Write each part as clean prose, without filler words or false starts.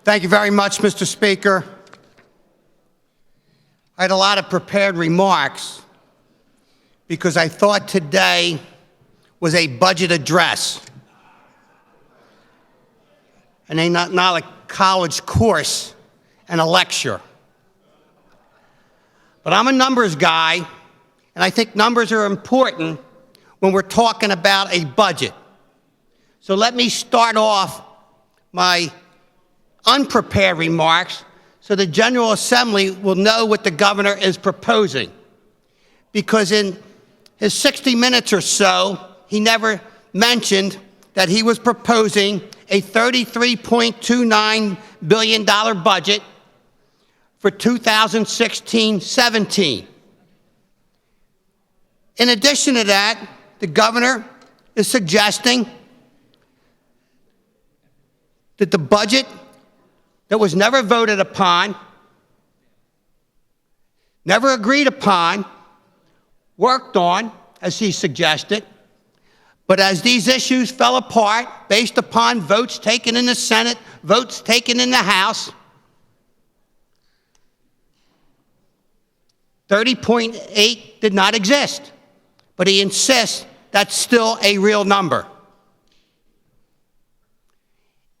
Thank you very much, Mr. Speaker. I had a lot of prepared remarks because I thought today was a budget address and not a college course and a lecture. But I'm a numbers guy, and I think numbers are important when we're talking about a budget. So let me start off my unprepared remarks so the General Assembly will know what the governor is proposing. Because in his 60 minutes or so, he never mentioned that he was proposing a $33.29 billion budget for 2016-17. In addition to that, the governor is suggesting that the budget that was never voted upon, never agreed upon, worked on, as he suggested, but as these issues fell apart based upon votes taken in the Senate, votes taken in the House, 30.8 did not exist, but he insists that's still a real number.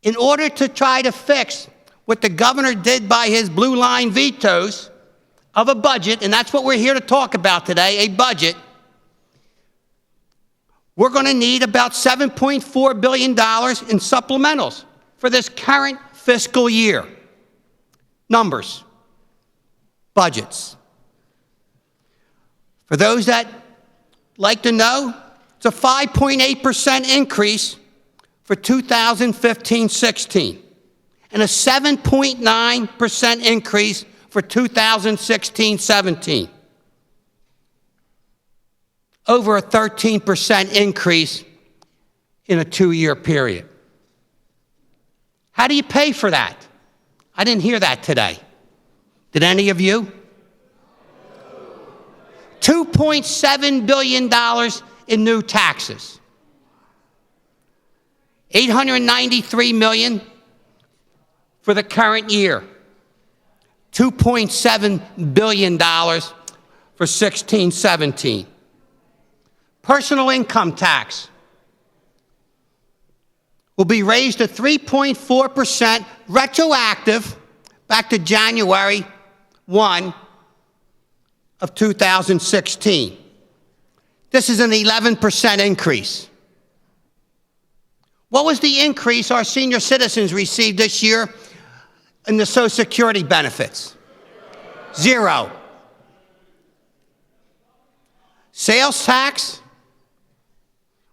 In order to try to fix what the governor did by his blue line vetoes of a budget, and that's what we're here to talk about today, a budget, we're going to need about $7.4 billion in supplementals for this current fiscal year. Numbers, budgets. For those that like to know, it's a 5.8% increase for 2015-16 and a 7.9% increase for 2016-17. Over a 13% increase in a 2-year period. How do you pay for that? I didn't hear that today. Did any of you? $2.7 billion in new taxes. $893 million for the current year. $2.7 billion for 16-17. Personal income tax will be raised to 3.4% retroactive back to January 1 of 2016. This is an 11% increase. What was the increase our senior citizens received this year in the Social Security benefits? Zero. Sales tax,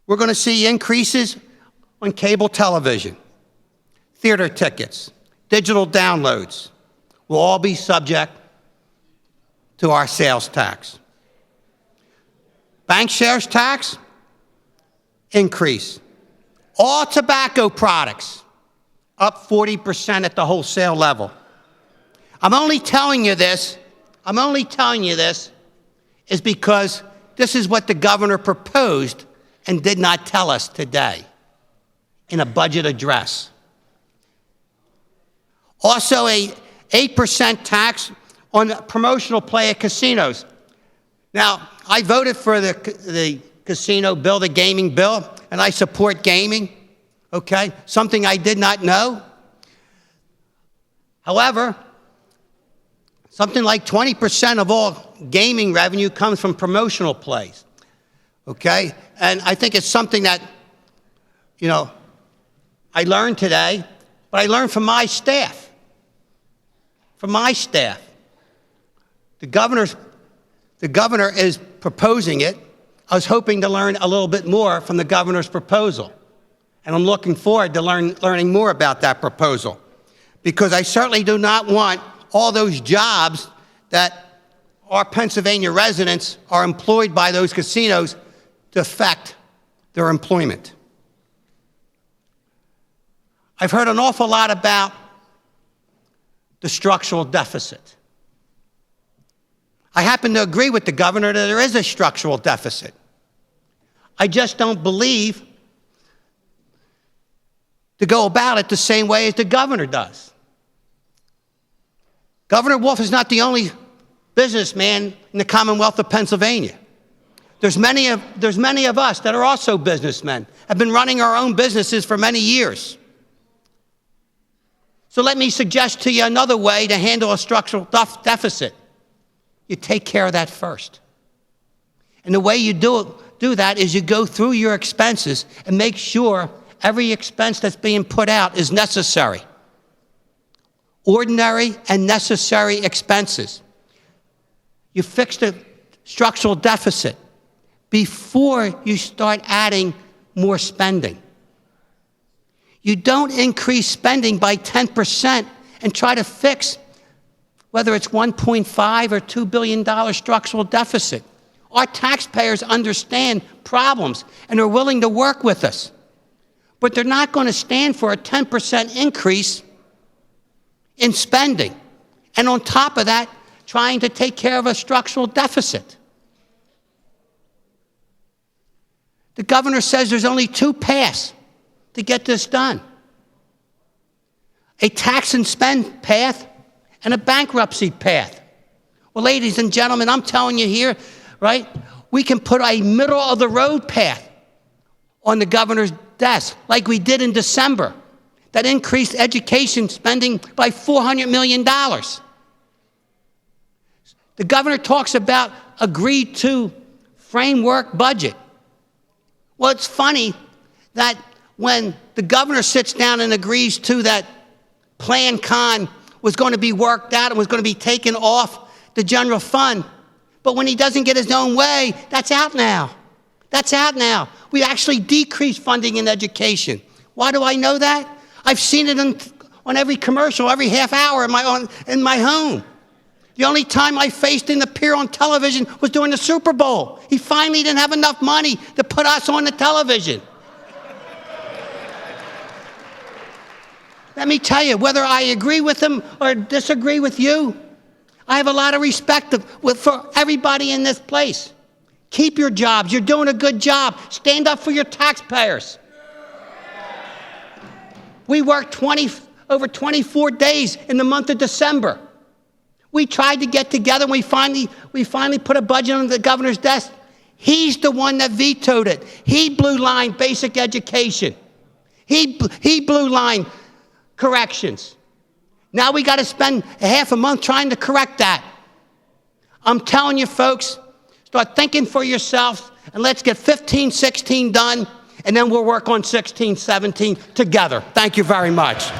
we're going to see increases on cable television, theater tickets, digital downloads will all be subject to our sales tax. Bank shares tax, increase. All tobacco products, up 40% at the wholesale level. I'm only telling you this is because this is what the governor proposed and did not tell us today in a budget address. Also, a 8% tax on promotional play at casinos. Now, I voted for the casino bill, the gaming bill, and I support gaming, okay? Something I did not know. However, something like 20% of all gaming revenue comes from promotional plays, okay? And I think it's something that, I learned today, but I learned from my staff. The governor is proposing it. I was hoping to learn a little bit more from the governor's proposal. And I'm looking forward to learning more about that proposal. Because I certainly do not want all those jobs that our Pennsylvania residents are employed by those casinos to affect their employment. I've heard an awful lot about the structural deficit. I happen to agree with the governor that there is a structural deficit. I just don't believe to go about it the same way as the governor does. Governor Wolf is not the only businessman in the Commonwealth of Pennsylvania. There's many of us that are also businessmen, have been running our own businesses for many years. So let me suggest to you another way to handle a structural deficit. You take care of that first. And the way you do that is you go through your expenses and make sure every expense that's being put out is necessary. Ordinary and necessary expenses. You fix the structural deficit before you start adding more spending. You don't increase spending by 10% and try to fix whether it's $1.5 or $2 billion structural deficit. Our taxpayers understand problems and are willing to work with us. But they're not going to stand for a 10% increase in spending. And on top of that, trying to take care of a structural deficit. The governor says there's only two paths to get this done. A tax and spend path and a bankruptcy path. Well, ladies and gentlemen, I'm telling you here, right, we can put a middle-of-the-road path on the governor's desk, like we did in December, that increased education spending by $400 million. The governor talks about agreed-to framework budget. Well, it's funny that when the governor sits down and agrees to that Plan Con was going to be worked out and was going to be taken off the general fund, but when he doesn't get his own way, that's out now. That's out now. We actually decreased funding in education. Why do I know that? I've seen it on every commercial, every half hour in my home. The only time I faced him appear on television was during the Super Bowl. He finally didn't have enough money to put us on the television. Let me tell you, whether I agree with him or disagree with you, I have a lot of respect for everybody in this place. Keep your jobs. You're doing a good job. Stand up for your taxpayers. We worked over 24 days in the month of December. We tried to get together, and we finally put a budget on the governor's desk. He's the one that vetoed it. He blue line basic education. He blue line corrections. Now we got to spend a half a month trying to correct that. I'm telling you, folks, start thinking for yourselves, and let's get 15, 16 done, and then we'll work on 16, 17 together. Thank you very much.